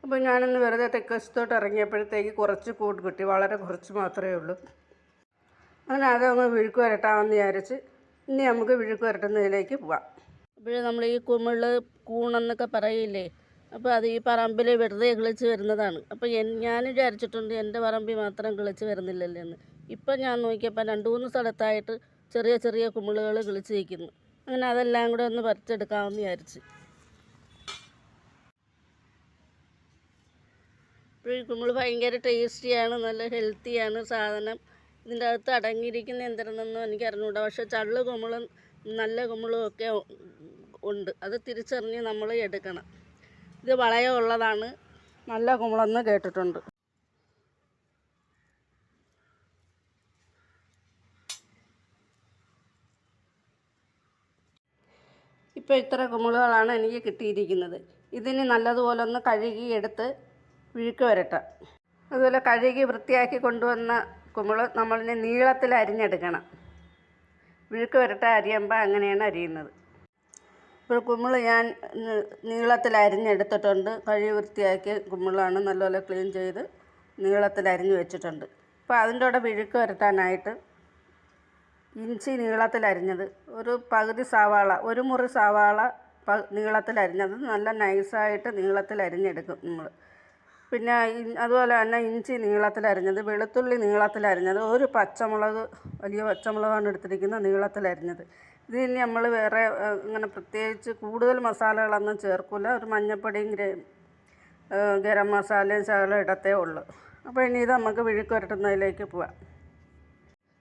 അപ്പോൾ ഞാനിന്ന് വെറുതെ തെക്കുവശത്തോട്ട് ഇറങ്ങിയപ്പോഴത്തേക്ക് കുറച്ച് കൂട്ട് കിട്ടി, വളരെ കുറച്ച് മാത്രമേ ഉള്ളൂ. അങ്ങനെ അതങ്ങ് വിഴുക്ക് വരട്ടാമെന്ന് വിചാരിച്ച് ഇനി നമുക്ക് വിഴുക്ക് വരട്ടുന്നതിലേക്ക് പോവാം. അപ്പോൾ നമ്മൾ ഈ കുമിള് കൂണെന്നൊക്കെ പറയില്ലേ, അപ്പോൾ അത് ഈ പറമ്പിൽ വെറുതെ കിളിച്ച് വരുന്നതാണ്. അപ്പോൾ ഞാൻ വിചാരിച്ചിട്ടുണ്ട് എൻ്റെ പറമ്പിൽ മാത്രം കിളിച്ച് വരുന്നില്ലല്ലോ എന്ന്. ഇപ്പം ഞാൻ നോക്കിയപ്പോൾ 2-3 സ്ഥലത്തായിട്ട് ചെറിയ ചെറിയ കുമിളുകൾ കിളിച്ച് നിൽക്കുന്നു. അങ്ങനെ അതെല്ലാം കൂടെ ഒന്ന് പറിച്ചെടുക്കാമെന്ന് വിചാരിച്ച്. ഇപ്പോൾ ഈ കുമിള് ഭയങ്കര ടേസ്റ്റിയാണ്, നല്ല ഹെൽത്തിയാണ് സാധനം. ഇതിൻ്റെ അകത്ത് അടങ്ങിയിരിക്കുന്ന എന്തിനെന്നൊന്നും എനിക്ക് അറിഞ്ഞുകൂടാ. പക്ഷേ ചള്ള് കുമിളും നല്ല കുമിളും ഒക്കെ ഉണ്ട്. അത് തിരിച്ചറിഞ്ഞ് നമ്മൾ എടുക്കണം. ഇത് വളയമുള്ളതാണ്, നല്ല കുമിളെന്ന് കേട്ടിട്ടുണ്ട്. ഇപ്പോൾ ഇത്ര കുമിളുകളാണ് എനിക്ക് കിട്ടിയിരിക്കുന്നത്. ഇതിന് നല്ലതുപോലെ ഒന്ന് കഴുകി എടുത്ത് വിഴുക്ക് വരട്ടാം. അതുപോലെ കഴുകി വൃത്തിയാക്കി കൊണ്ടുവന്ന കുമിള് നമ്മളിനെ നീളത്തിൽ അരിഞ്ഞെടുക്കണം. വിഴുക്ക് വരട്ടാൻ അരിയുമ്പോൾ അങ്ങനെയാണ് അരിയുന്നത്. ഇപ്പോൾ കുമിള് ഞാൻ നീളത്തിൽ അരിഞ്ഞെടുത്തിട്ടുണ്ട്. കഴുകി വൃത്തിയാക്കിയ കുമിളാണ്, നല്ലപോലെ ക്ലീൻ ചെയ്ത് നീളത്തിൽ അരിഞ്ഞ് വെച്ചിട്ടുണ്ട്. അപ്പോൾ അതിൻ്റെ കൂടെ വിഴുക്ക് വരട്ടാനായിട്ട് ഇഞ്ചി നീളത്തിൽ അരിഞ്ഞത്, ഒരു പകുതി സവാള, ഒരു മുറി സവാള നീളത്തിൽ അരിഞ്ഞത്, നല്ല നൈസായിട്ട് നീളത്തിൽ അരിഞ്ഞെടുക്കും നമ്മൾ. പിന്നെ അതുപോലെ തന്നെ ഇഞ്ചി നീളത്തിൽ അരിഞ്ഞത്, വെളുത്തുള്ളി നീളത്തിൽ അരിഞ്ഞത്, ഒരു പച്ചമുളക്, വലിയ പച്ചമുളകാണ് എടുത്തിരിക്കുന്നത്, നീളത്തിൽ അരിഞ്ഞത്. ഇതിന് നമ്മൾ വേറെ അങ്ങനെ പ്രത്യേകിച്ച് കൂടുതൽ മസാലകളൊന്നും ചേർക്കില്ല. ഒരു മഞ്ഞൾപ്പൊടിയും ഗരം മസാലയും ശകലം ഇടത്തേ ഉള്ളൂ. അപ്പോൾ ഇനി ഇത് നമുക്ക് വിഴുക്ക് വരട്ടുന്നതിലേക്ക് പോവാം.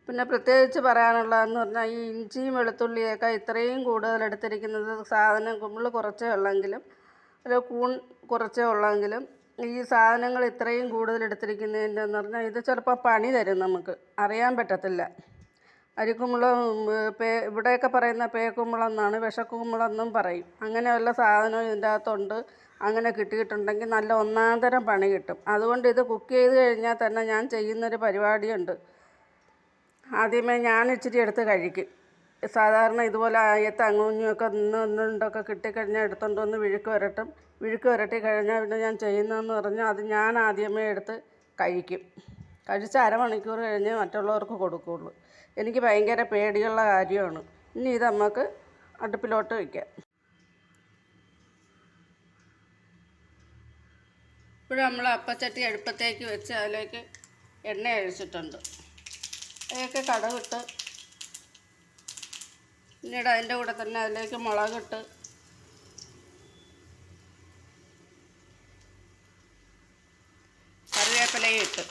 പിന്നെ പ്രത്യേകിച്ച് പറയാനുള്ളതെന്ന് പറഞ്ഞാൽ ഈ ഇഞ്ചിയും വെളുത്തുള്ളിയൊക്കെ ഇത്രയും കൂടുതൽ എടുത്തിരിക്കുന്നത്, സാധനം കുമിള് കുറച്ചേ ഉള്ളെങ്കിലും അല്ല കൂൺ കുറച്ചേ ഉള്ളെങ്കിലും ഈ സാധനങ്ങൾ ഇത്രയും കൂടുതൽ എടുത്തിരിക്കുന്നതിൻ്റെ എന്ന് പറഞ്ഞാൽ ഇത് ചിലപ്പോൾ പണി തരും, നമുക്ക് അറിയാൻ പറ്റത്തില്ല. അരിക്കുമ്പളം ഇവിടെയൊക്കെ പറയുന്ന പേക്കുമ്പളെന്നാണ്, വിഷക്കുമ്പളെന്നും പറയും. അങ്ങനെ വല്ല സാധനവും ഇതിൻ്റെ അകത്തുണ്ട്, അങ്ങനെ കിട്ടിയിട്ടുണ്ടെങ്കിൽ നല്ല ഒന്നാന്തരം പണി കിട്ടും. അതുകൊണ്ട് ഇത് കുക്ക് ചെയ്ത് കഴിഞ്ഞാൽ തന്നെ ഞാൻ ചെയ്യുന്നൊരു പരിപാടിയുണ്ട്. ആദ്യമേ ഞാൻ ഇച്ചിരി എടുത്ത് കഴിക്കും. സാധാരണ ഇതുപോലെ ആയത്ത് അങ്ങുഞ്ഞൊക്കെ നിന്നൊക്കെ കിട്ടിക്കഴിഞ്ഞാൽ എടുത്തുകൊണ്ട് വന്ന് വിഴുക്ക് വരട്ടും. വിഴുക്ക് വരട്ടി കഴിഞ്ഞാൽ പിന്നെ ഞാൻ ചെയ്യുന്നതെന്ന് പറഞ്ഞാൽ അത് ഞാൻ ആദ്യമേ എടുത്ത് കഴിക്കും. കഴിച്ച് അരമണിക്കൂർ കഴിഞ്ഞ് മറ്റുള്ളവർക്ക് കൊടുക്കുകയുള്ളൂ. എനിക്ക് ഭയങ്കര പേടിയുള്ള കാര്യമാണ്. ഇനി ഇത് നമുക്ക് അടുപ്പിലോട്ട് വയ്ക്കാം. ഇപ്പോഴും നമ്മൾ അപ്പച്ചട്ടി അടുപ്പത്തേക്ക് വെച്ച് അതിലേക്ക് എണ്ണ ഒഴിച്ചിട്ടുണ്ട്. അതിലേക്ക് കടുകിട്ട്, പിന്നീട് അതിൻ്റെ കൂടെ തന്നെ അതിലേക്ക് മുളകിട്ട്, കറിവേപ്പിലയും ഇട്ട്,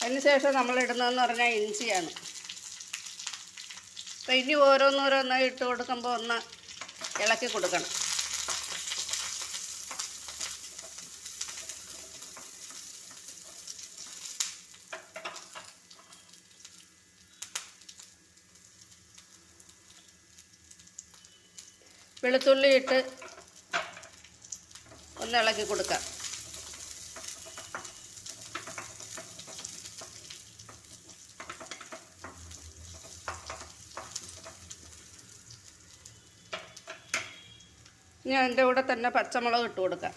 അതിനുശേഷം നമ്മളിടുന്നതെന്ന് പറഞ്ഞാൽ ഇഞ്ചിയാണ്. അപ്പോൾ ഇനി ഓരോന്നോരോന്നായി ഇട്ട് കൊടുക്കുമ്പോൾ ഒന്ന് ഇളക്കി കൊടുക്കണം. വെളുത്തുള്ളി ഇട്ട് ഒന്ന് ഇളക്കി കൊടുക്കാം. ഇനി അതിൻ്റെ കൂടെ തന്നെ പച്ചമുളക് ഇട്ട് കൊടുക്കാം.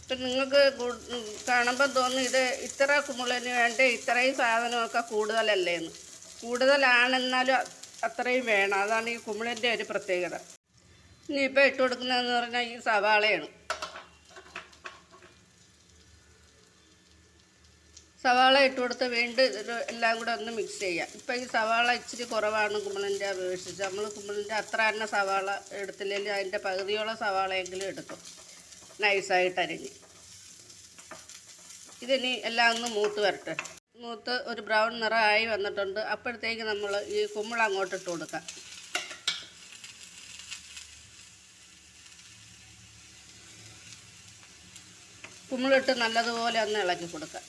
ഇപ്പം നിങ്ങൾക്ക് കാണുമ്പോൾ തോന്നും ഇത് ഇത്ര കുമിളിന് വേണ്ടി ഇത്രയും സാധനമൊക്കെ കൂടുതലല്ലേന്ന്. കൂടുതലാണെന്നാലും അത്രയും വേണം. അതാണ് ഈ കുമിളിൻ്റെ ഒരു പ്രത്യേകത. ഇനിയിപ്പോൾ ഇട്ട് കൊടുക്കുന്നതെന്ന് പറഞ്ഞാൽ ഈ സവാളയാണ്. സവാള ഇട്ട് കൊടുത്ത് വീണ്ടും എല്ലാം കൂടെ ഒന്ന് മിക്സ് ചെയ്യാം. ഇപ്പം ഈ സവാള ഇച്ചിരി കുറവാണ് കുമിളിൻ്റെ അപേക്ഷിച്ച്. നമ്മൾ കുമിളിൻ്റെ അത്ര തന്നെ സവാള എടുത്തില്ലെങ്കിൽ അതിൻ്റെ പകുതിയോളം സവാളയെങ്കിലും എടുക്കും, നൈസായിട്ട് അരിഞ്ഞ്. ഇതിനി എല്ലാം ഒന്ന് മൂത്ത് വരട്ടെ. മൂത്ത് ഒരു ബ്രൗൺ നിറമായി വന്നിട്ടുണ്ട്. അപ്പോഴത്തേക്ക് നമ്മൾ ഈ കുമിൾ അങ്ങോട്ട് ഇട്ട് കൊടുക്കാം. കുമിളിട്ട് നല്ലതുപോലെ ഒന്ന് ഇളക്കി കൊടുക്കാം.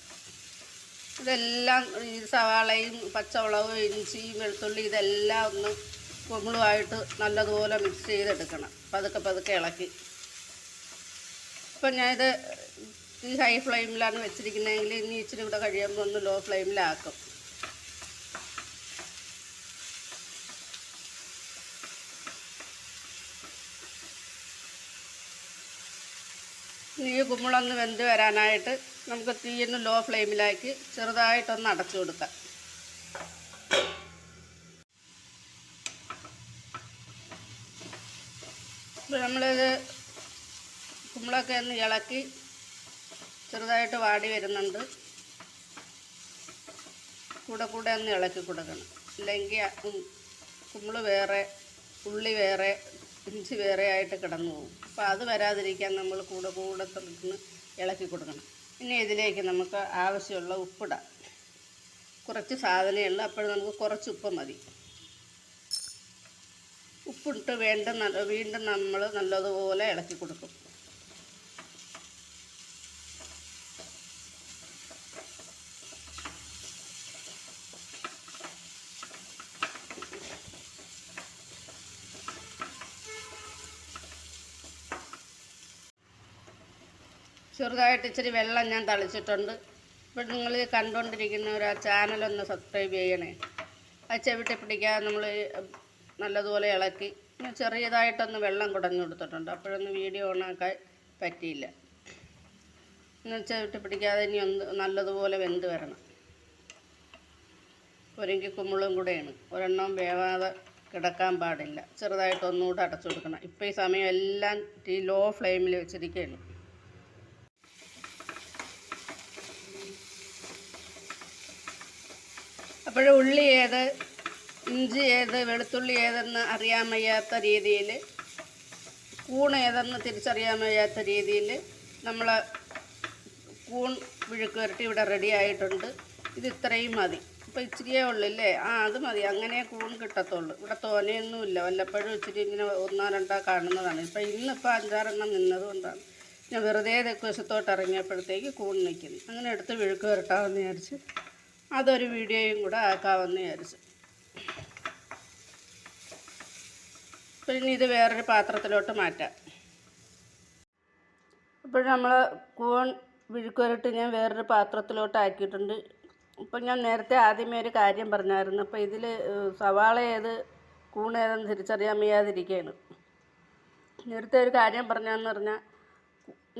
ഇതെല്ലാം ഈ സവാളയും പച്ചമുളകും ഇഞ്ചിയും വെളുത്തുള്ളി ഇതെല്ലാം ഒന്ന് കുമിളുമായിട്ട് നല്ലതുപോലെ മിക്സ് ചെയ്തെടുക്കണം. പതുക്കെ പതുക്കെ ഇളക്കി. ഇപ്പം ഞാനിത് ഈ ഹൈ ഫ്ലെയിമിലാണ് വെച്ചിരിക്കുന്നതെങ്കിൽ ഇനി ഇച്ചിരി കൂടെ കഴിയുമ്പോൾ ഒന്ന് ലോ ഫ്ലെയിമിലാക്കും. ഈ കുമ്പളൊന്ന് വെന്ത് വരാനായിട്ട് നമുക്ക് തീയൊന്ന് ലോ ഫ്ലെയിമിലാക്കി ചെറുതായിട്ടൊന്ന് അടച്ചു കൊടുക്കാം. ഇപ്പോൾ നമ്മളിത് കുമ്പളൊക്കെ ഒന്ന് ഇളക്കി ചെറുതായിട്ട് വാടി വരുന്നുണ്ട്. കൂടെ ഒന്ന് ഇളക്കി കൊടുക്കണം. ഇല്ലെങ്കിൽ കുമ്പള് വേറെ, ഉള്ളി വേറെ, ഇഞ്ചി വേറെ ആയിട്ട് കിടന്നു പോകും. അപ്പോൾ അത് വരാതിരിക്കാൻ നമ്മൾ കൂടെ തുറന്ന് ഇളക്കി കൊടുക്കണം. ഇനി ഇതിലേക്ക് നമുക്ക് ആവശ്യമുള്ള ഉപ്പിടാം. കുറച്ച് സാധനമേ ഉള്ളൂ, അപ്പോൾ നമുക്ക് കുറച്ച് ഉപ്പ് മതി. ഉപ്പിട്ട് വീണ്ടും നമ്മൾ നല്ലതുപോലെ ഇളക്കി കൊടുക്കും. ചെറുതായിട്ട് ഇച്ചിരി വെള്ളം ഞാൻ തളിച്ചിട്ടുണ്ട്. ഇപ്പോൾ നിങ്ങൾ കണ്ടുകൊണ്ടിരിക്കുന്നവർ ആ ചാനലൊന്ന് സബ്സ്ക്രൈബ് ചെയ്യണേ. അത് ചവിട്ടി പിടിക്കാതെ നമ്മൾ നല്ലതുപോലെ ഇളക്കി ചെറിയതായിട്ടൊന്ന് വെള്ളം കുടഞ്ഞു കൊടുത്തിട്ടുണ്ട്. അപ്പോഴൊന്നും വീഡിയോ ഓണാക്കാൻ പറ്റിയില്ല. ചവിട്ടി പിടിക്കാതെ ഇനി ഒന്ന് നല്ലതുപോലെ വെന്ത് വരണം. ഒരെങ്കിൽ കുമ്പളും കൂടെയാണ്, ഒരെണ്ണം വേവാതെ കിടക്കാൻ പാടില്ല. ചെറുതായിട്ട് ഒന്നുകൂടെ അടച്ചു കൊടുക്കണം. ഇപ്പോൾ ഈ സമയം എല്ലാം ലോ ഫ്ലെയിമിൽ വെച്ചിരിക്കുകയാണ്. അപ്പോൾ ഉള്ളി ഏത്, ഇഞ്ചി ഏത്, വെളുത്തുള്ളി ഏതെന്ന് അറിയാൻ വയ്യാത്ത രീതിയിൽ, കൂൺ ഏതെന്ന് തിരിച്ചറിയാൻ വയ്യാത്ത രീതിയിൽ നമ്മൾ കൂൺ വിഴുക്ക് വരട്ടി ഇവിടെ റെഡി ആയിട്ടുണ്ട്. ഇത് ഇത്രയും മതി. ഇപ്പോൾ ഇച്ചിരിയേ ഉള്ളില്ലേ, അത് മതി. അങ്ങനെ കൂൺ കിട്ടത്തുള്ളൂ. ഇവിടെ തോനെയൊന്നുമില്ല, വല്ലപ്പോഴും ഇച്ചിരി ഇങ്ങനെ 1-2 കാണുന്നതാണ്. ഇപ്പോൾ ഇന്നിപ്പോൾ 5-6 നിന്നതുകൊണ്ടാണ് ഞാൻ വെറുതെ തെക്കുവശത്തോട്ട് ഇറങ്ങിയപ്പോഴത്തേക്ക് കൂൺ നിൽക്കുന്നു. അങ്ങനെ എടുത്ത് വിഴുക്ക് വരട്ടാമെന്ന് വിചാരിച്ച് അതൊരു വീഡിയോയും കൂടെ ആക്കാമെന്ന് വിചാരിച്ചു. പിന്നെ ഇത് വേറൊരു പാത്രത്തിലോട്ട് മാറ്റാം. അപ്പോൾ നമ്മൾ കൂൺ വിഴുക്കുവരട്ട് ഞാൻ വേറൊരു പാത്രത്തിലോട്ട് ആക്കിയിട്ടുണ്ട്. ഇപ്പം ഞാൻ നേരത്തെ ആദ്യമേ ഒരു കാര്യം പറഞ്ഞായിരുന്നു. അപ്പോൾ ഇതിൽ സവാള ഏത്, കൂൺ ഏതെന്ന് തിരിച്ചറിയാൻ വയ്യാതിരിക്കുകയാണ്. നേരത്തെ ഒരു കാര്യം പറഞ്ഞതെന്ന് പറഞ്ഞാൽ,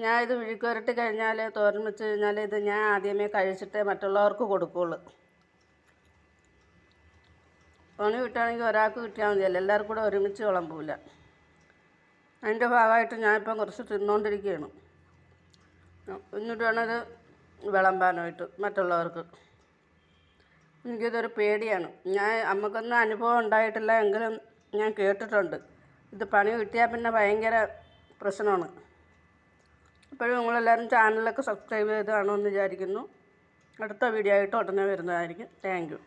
ഞാൻ ഇത് വിഴുക്കുവരട്ടി കഴിഞ്ഞാൽ, തോരൻ വെച്ച് കഴിഞ്ഞാൽ ഇത് ഞാൻ ആദ്യമേ കഴിച്ചിട്ടേ മറ്റുള്ളവർക്ക് കൊടുക്കുകയുള്ളൂ. പണി കിട്ടുകയാണെങ്കിൽ ഒരാൾക്ക് കിട്ടിയാൽ മതിയല്ലോ, എല്ലാവർക്കും കൂടെ ഒരുമിച്ച് വിളമ്പില്ല. അതിൻ്റെ ഭാഗമായിട്ട് ഞാനിപ്പം കുറച്ച് തിന്നുകൊണ്ടിരിക്കുകയാണ്. എന്നിട്ട് വേണത് വിളമ്പാനായിട്ട് മറ്റുള്ളവർക്ക്. എനിക്കിതൊരു പേടിയാണ്. നമുക്കൊന്നും അനുഭവം ഉണ്ടായിട്ടില്ല, എങ്കിലും ഞാൻ കേട്ടിട്ടുണ്ട് ഇത് പണി കിട്ടിയാൽ പിന്നെ ഭയങ്കര പ്രശ്നമാണ്. അപ്പോഴും നിങ്ങളെല്ലാവരും ചാനലൊക്കെ സബ്സ്ക്രൈബ് ചെയ്ത് കാണുമെന്ന് വിചാരിക്കുന്നു. അടുത്ത വീഡിയോ ആയിട്ട് ഉടനെ വരുന്നതായിരിക്കും. Thank you.